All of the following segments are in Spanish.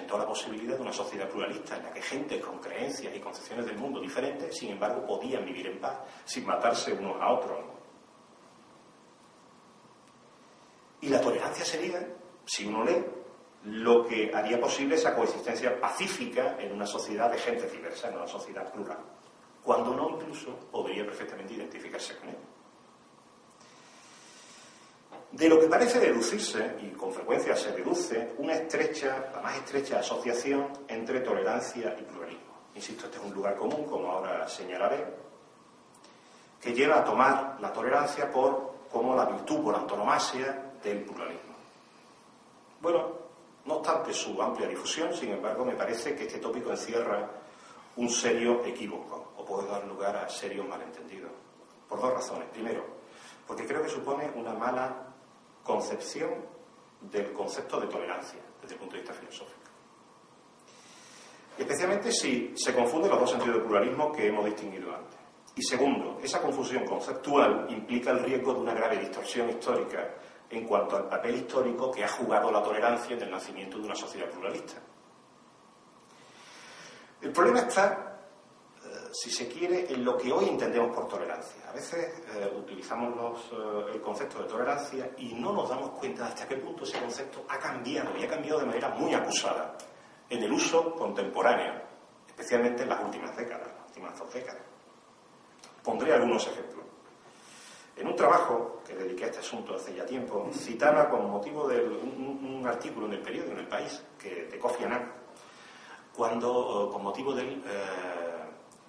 presentó la posibilidad de una sociedad pluralista en la que gente con creencias y concepciones del mundo diferentes, sin embargo, podían vivir en paz, sin matarse unos a otros, ¿no? Y la tolerancia sería, si uno lee, lo que haría posible esa coexistencia pacífica en una sociedad de gente diversa, en una sociedad plural, cuando no incluso podría perfectamente identificarse con él. De lo que parece deducirse, y con frecuencia se deduce, la más estrecha asociación entre tolerancia y pluralismo. Insisto, este es un lugar común, como ahora señalaré, que lleva a tomar la tolerancia como la virtud por antonomasia del pluralismo. Bueno, no obstante su amplia difusión, sin embargo, me parece que este tópico encierra un serio equívoco, o puede dar lugar a serios malentendidos, por dos razones. Primero, porque creo que supone una mala concepción del concepto de tolerancia desde el punto de vista filosófico. Especialmente si se confunden los dos sentidos de pluralismo que hemos distinguido antes. Y segundo, esa confusión conceptual implica el riesgo de una grave distorsión histórica en cuanto al papel histórico que ha jugado la tolerancia en el nacimiento de una sociedad pluralista. El problema está, si se quiere, en lo que hoy entendemos por tolerancia. A veces utilizamos el concepto de tolerancia y no nos damos cuenta de hasta qué punto ese concepto ha cambiado, y ha cambiado de manera muy acusada en el uso contemporáneo, especialmente en las últimas décadas, las últimas 2 décadas. Pondré algunos ejemplos. En un trabajo que dediqué a este asunto hace ya tiempo, citaba con motivo de un artículo en el periódico, en El País, de Kofi Annan, cuando, con motivo del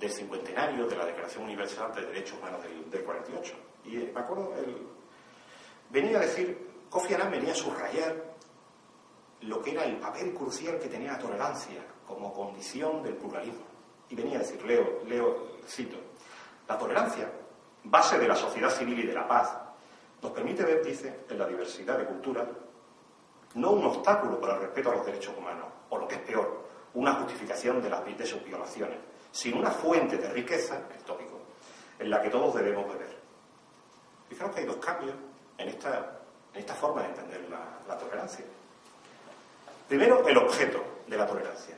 cincuentenario de la Declaración Universal de Derechos Humanos del 48. Y me acuerdo, venía a decir, Kofi Annan venía a subrayar lo que era el papel crucial que tenía la tolerancia como condición del pluralismo. Y venía a decir, cito, la tolerancia, base de la sociedad civil y de la paz, nos permite ver, dice, en la diversidad de culturas, no un obstáculo para el respeto a los derechos humanos, o lo que es peor, una justificación de sus violaciones, sino una fuente de riqueza, el tópico, en la que todos debemos beber. Fijaros que hay dos cambios en esta forma de entender la tolerancia. Primero, el objeto de la tolerancia.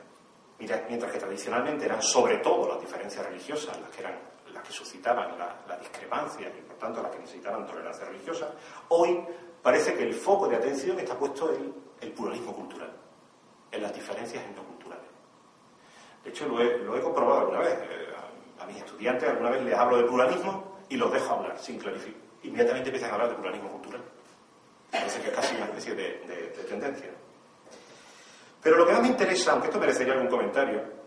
Mientras que tradicionalmente eran sobre todo las diferencias religiosas las que suscitaban la discrepancia y por tanto las que necesitaban tolerancia religiosa, hoy parece que el foco de atención está puesto en el pluralismo cultural, en las diferencias etnoculturales. De hecho, lo he comprobado alguna vez. A mis estudiantes alguna vez les hablo de pluralismo y los dejo hablar sin clarificar. Inmediatamente empiezan a hablar de pluralismo cultural. Parece que es casi una especie de tendencia. Pero lo que más me interesa, aunque esto merecería algún comentario,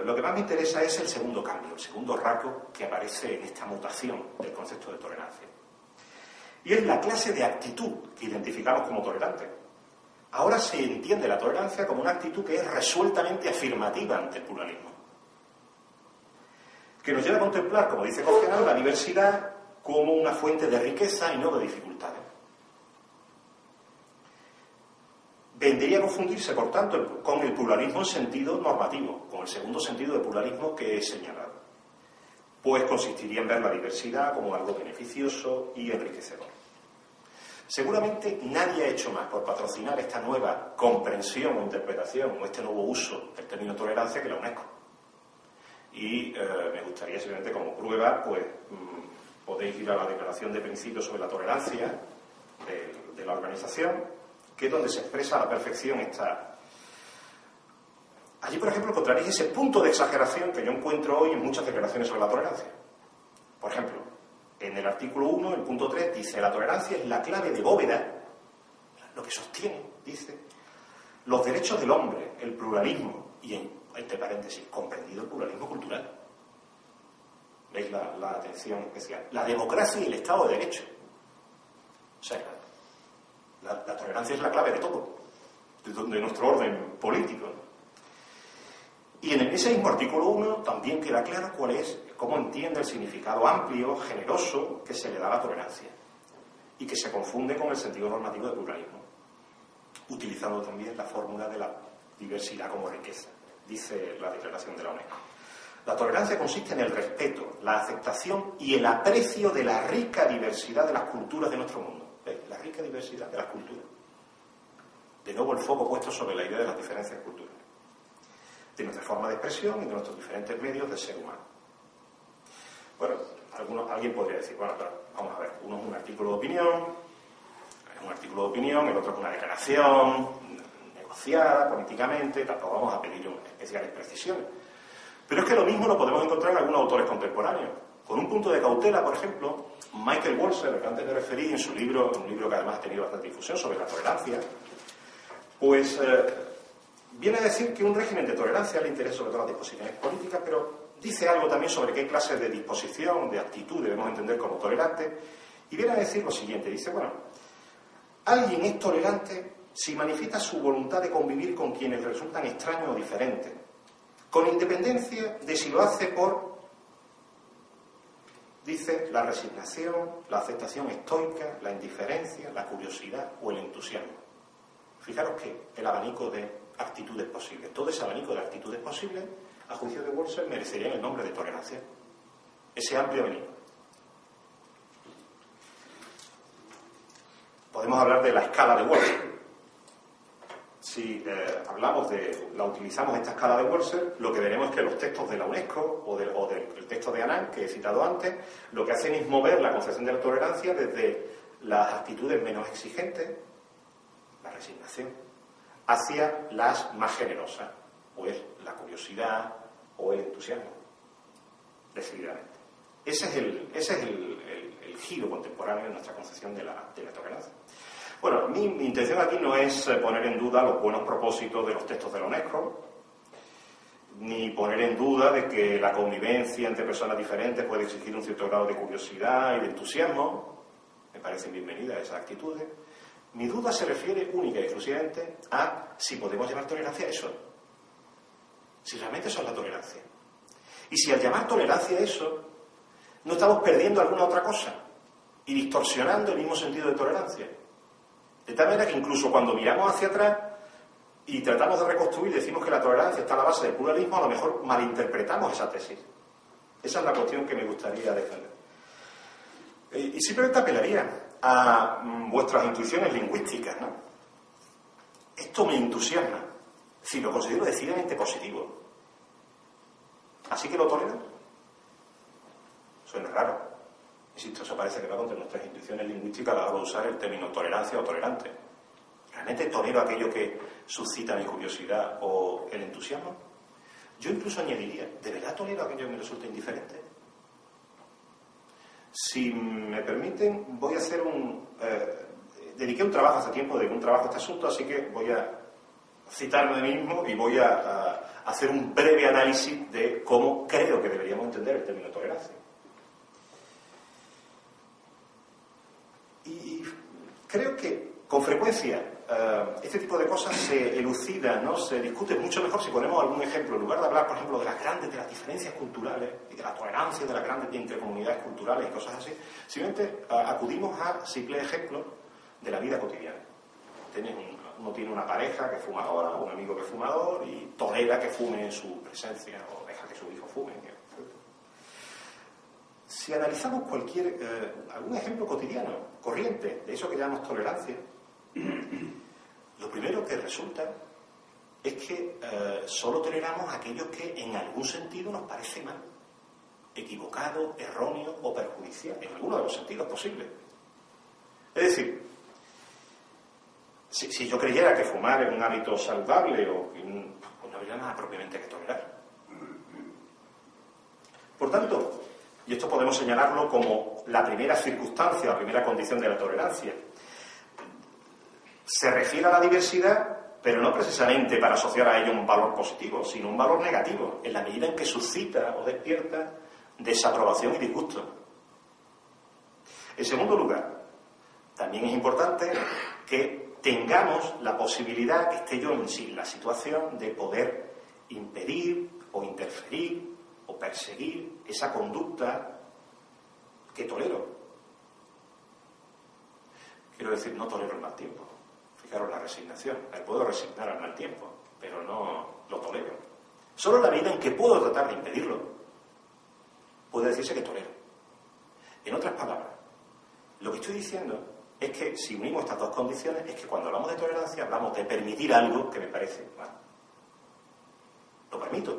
lo que más me interesa es el segundo cambio, el segundo rasgo que aparece en esta mutación del concepto de tolerancia. Y es la clase de actitud que identificamos como tolerante. Ahora se entiende la tolerancia como una actitud que es resueltamente afirmativa ante el pluralismo, que nos lleva a contemplar, como dice Kofi Annan, la diversidad como una fuente de riqueza y no de dificultades. Vendría a confundirse, por tanto, con el pluralismo en sentido normativo, con el segundo sentido de pluralismo que he señalado, pues consistiría en ver la diversidad como algo beneficioso y enriquecedor. Seguramente nadie ha hecho más por patrocinar esta nueva comprensión o interpretación o este nuevo uso del término tolerancia que la UNESCO. Y me gustaría simplemente como prueba, pues podéis ir a la Declaración de Principios sobre la Tolerancia de la organización, que es donde se expresa a la perfección esta. Allí, por ejemplo, encontraréis ese punto de exageración que yo encuentro hoy en muchas declaraciones sobre la tolerancia. Por ejemplo, en el artículo 1, el punto 3, dice: la tolerancia es la clave de bóveda, lo que sostiene, dice, los derechos del hombre, el pluralismo y, entre paréntesis, comprendido el pluralismo cultural. ¿Veis la atención especial? La democracia y el Estado de Derecho. O sea, la tolerancia es la clave de todo, de nuestro orden político. Y en ese mismo artículo 1 también queda claro cómo entiende el significado amplio, generoso, que se le da a la tolerancia, y que se confunde con el sentido normativo de pluralismo, utilizando también la fórmula de la diversidad como riqueza, dice la Declaración de la UNESCO. La tolerancia consiste en el respeto, la aceptación y el aprecio de la rica diversidad de las culturas de nuestro mundo. ¿Veis? La rica diversidad de las culturas. De nuevo el foco puesto sobre la idea de las diferencias culturales. de nuestra forma de expresión y de nuestros diferentes medios de ser humano. Bueno, alguien podría decir, bueno, pero vamos a ver, uno es un artículo de opinión, el otro es una declaración negociada políticamente, tampoco vamos a pedir especiales precisiones. Pero es que lo mismo lo podemos encontrar en algunos autores contemporáneos. Con un punto de cautela, por ejemplo, Michael Walzer, al que antes me referí, en su libro, un libro que además ha tenido bastante difusión, sobre la tolerancia, pues viene a decir que un régimen de tolerancia le interesa sobre todo las disposiciones políticas, pero dice algo también sobre qué clases de disposición, de actitud debemos entender como tolerante, y viene a decir lo siguiente, dice, bueno, alguien es tolerante si manifiesta su voluntad de convivir con quienes le resultan extraños o diferentes, con independencia de si lo hace por, dice, la resignación, la aceptación estoica, la indiferencia, la curiosidad o el entusiasmo. Fijaros que el abanico de actitudes posibles, todo ese abanico de actitudes posibles, a juicio de Walzer, merecería el nombre de tolerancia. Ese amplio abanico. Podemos hablar de la escala de Walzer. Si utilizamos esta escala de Walzer, lo que veremos es que los textos de la UNESCO o del texto de Annan, que he citado antes, lo que hacen es mover la concepción de la tolerancia desde las actitudes menos exigentes, la resignación, hacia las más generosas, o es la curiosidad o el entusiasmo, decididamente. Ese es el giro contemporáneo de nuestra concepción de la tolerancia. Bueno, mi intención aquí no es poner en duda los buenos propósitos de los textos de la UNESCO, ni poner en duda de que la convivencia entre personas diferentes puede exigir un cierto grado de curiosidad y de entusiasmo. Me parecen bienvenidas esas actitudes. Mi duda se refiere única y exclusivamente a si podemos llamar tolerancia a eso. Si realmente eso es la tolerancia. Y si al llamar tolerancia a eso, no estamos perdiendo alguna otra cosa y distorsionando el mismo sentido de tolerancia. De tal manera que incluso cuando miramos hacia atrás y tratamos de reconstruir y decimos que la tolerancia está a la base del pluralismo, a lo mejor malinterpretamos esa tesis. Esa es la cuestión que me gustaría defender. Y simplemente apelaría a vuestras intuiciones lingüísticas, ¿no? Esto me entusiasma, si lo considero decididamente positivo. ¿Así que lo tolero? Suena raro. Insisto, eso parece que va contra nuestras intuiciones lingüísticas a la hora de usar el término tolerancia o tolerante. ¿Realmente tolero aquello que suscita mi curiosidad o el entusiasmo? Yo incluso añadiría, ¿de verdad tolero aquello que me resulta indiferente? Si me permiten, voy a hacer dediqué un trabajo hace tiempo, dediqué un trabajo a este asunto, así que voy a citarme de mí mismo y voy a hacer un breve análisis de cómo creo que deberíamos entender el término tolerancia. Y creo que con frecuencia este tipo de cosas se elucidan, ¿no? Se discuten mucho mejor si ponemos algún ejemplo. En lugar de hablar, por ejemplo, de las diferencias culturales y de la tolerancia de las grandes entre comunidades culturales y cosas así, simplemente acudimos a simples ejemplos de la vida cotidiana. Uno tiene una pareja que es fumadora, un amigo que es fumador y tolera que fume en su presencia o deja que su hijo fume. Si analizamos algún ejemplo cotidiano, corriente, de eso que llamamos tolerancia, lo primero que resulta es que solo toleramos aquellos que en algún sentido nos parece mal, equivocado, erróneo o perjudicial, en alguno de los sentidos posibles. Es decir, si yo creyera que fumar es un hábito saludable, pues no habría nada propiamente que tolerar. Por tanto, y esto podemos señalarlo como la primera circunstancia, la primera condición de la tolerancia, se refiere a la diversidad, pero no precisamente para asociar a ello un valor positivo, sino un valor negativo, en la medida en que suscita o despierta desaprobación y disgusto. En segundo lugar, también es importante que tengamos la posibilidad, que esté yo en la situación de poder impedir o interferir o perseguir esa conducta que tolero. Quiero decir, no tolero el mal tiempo. Fijaros la resignación. Me puedo resignar al mal tiempo, pero no lo tolero. Solo en la medida en que puedo tratar de impedirlo, puede decirse que tolero. En otras palabras, lo que estoy diciendo es que si unimos estas dos condiciones, es que cuando hablamos de tolerancia, hablamos de permitir algo que me parece mal. Lo permito. permito.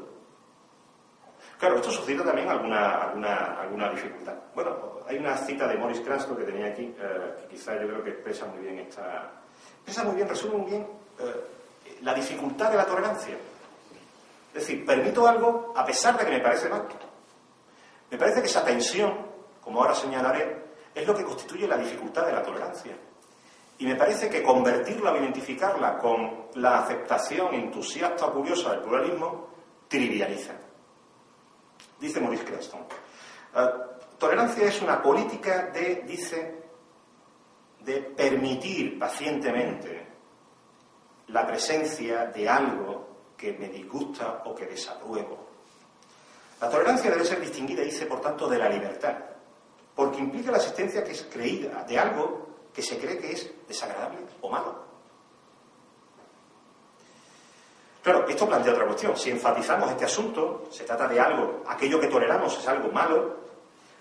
Claro, esto suscita también alguna dificultad. Bueno, hay una cita de Maurice Cranston que tenía aquí, que quizá yo creo que expresa muy bien, resume muy bien la dificultad de la tolerancia. Es decir, permito algo a pesar de que me parece mal. Me parece que esa tensión, como ahora señalaré, es lo que constituye la dificultad de la tolerancia. Y me parece que convertirla o identificarla con la aceptación entusiasta o curiosa del pluralismo trivializa. Dice Maurice Cranston, tolerancia es una política de permitir pacientemente la presencia de algo que me disgusta o que desapruebo. La tolerancia debe ser distinguida, dice, por tanto, de la libertad, porque implica la existencia que es creída de algo que se cree que es desagradable o malo. Claro, esto plantea otra cuestión. Si enfatizamos este asunto, se trata de algo, aquello que toleramos es algo malo,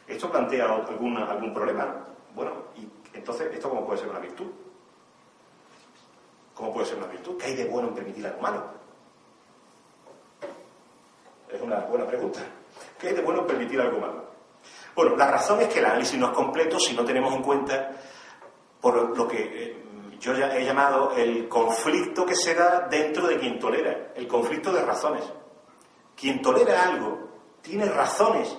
esto plantea algún problema. Bueno, y entonces, ¿esto cómo puede ser una virtud? ¿Cómo puede ser una virtud? ¿Qué hay de bueno en permitir algo malo? Es una buena pregunta. ¿Qué hay de bueno en permitir algo malo? Bueno, la razón es que el análisis no es completo si no tenemos en cuenta por lo que yo ya he llamado el conflicto que se da dentro de quien tolera, el conflicto de razones. Quien tolera algo tiene razones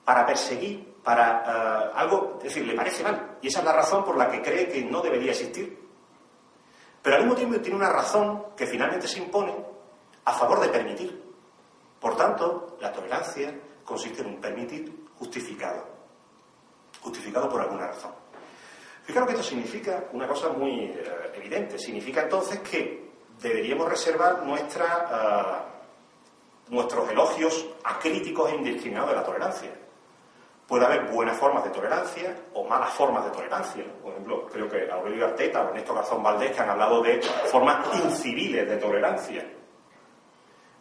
para perseguir, para algo, es decir, le parece mal, y esa es la razón por la que cree que no debería existir. Pero al mismo tiempo tiene una razón que finalmente se impone a favor de permitir. Por tanto, la tolerancia consiste en un permitir justificado por alguna razón. Fijaros que esto significa una cosa muy evidente. Significa entonces que deberíamos reservar nuestros elogios acríticos e indiscriminados de la tolerancia. Puede haber buenas formas de tolerancia o malas formas de tolerancia. Por ejemplo, creo que Aurelio Arteta o Ernesto Garzón Valdés que han hablado de formas inciviles de tolerancia.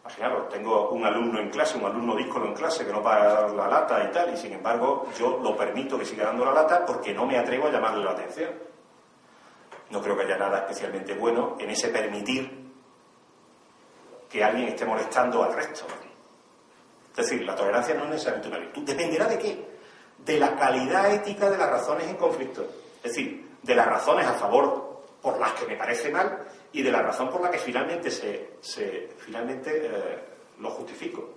Imaginaros, tengo un alumno en clase, un alumno díscolo en clase que no paga dar la lata y tal, y sin embargo yo lo permito que siga dando la lata porque no me atrevo a llamarle la atención. No creo que haya nada especialmente bueno en ese permitir que alguien esté molestando al resto. Es decir, la tolerancia no es necesariamente una virtud. ¿Dependerá de qué? De la calidad ética de las razones en conflicto. Es decir, de las razones a favor por las que me parece mal y de la razón por la que finalmente lo justifico.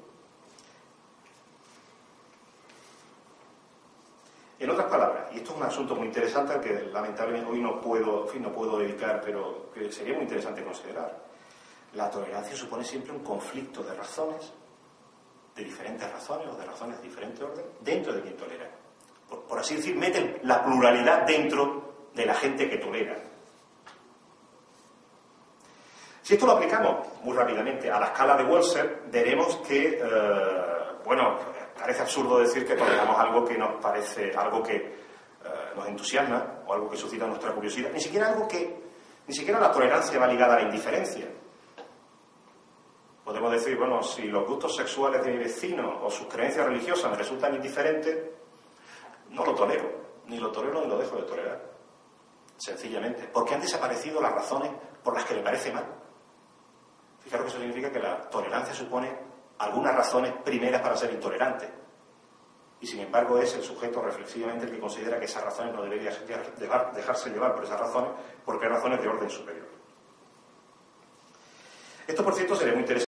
En otras palabras, y esto es un asunto muy interesante al que lamentablemente hoy no puedo dedicar, pero que sería muy interesante considerar. La tolerancia supone siempre un conflicto de razones, de diferentes razones o de razones de diferente orden, dentro de quien tolera. Por así decir, meten la pluralidad dentro de la gente que tolera. Si esto lo aplicamos muy rápidamente a la escala de Walser, veremos que, parece absurdo decir que toleramos algo que nos parece, algo que nos entusiasma o algo que suscita nuestra curiosidad. Ni siquiera la tolerancia va ligada a la indiferencia. Podemos decir, bueno, si los gustos sexuales de mi vecino o sus creencias religiosas me resultan indiferentes, no lo tolero, ni lo dejo de tolerar. Sencillamente, porque han desaparecido las razones por las que me parece mal. Fijaros que eso significa que la tolerancia supone algunas razones primeras para ser intolerante. Y sin embargo es el sujeto reflexivamente el que considera que esas razones no deberían dejarse llevar por esas razones, porque hay razones de orden superior. Esto, por cierto, sería muy interesante.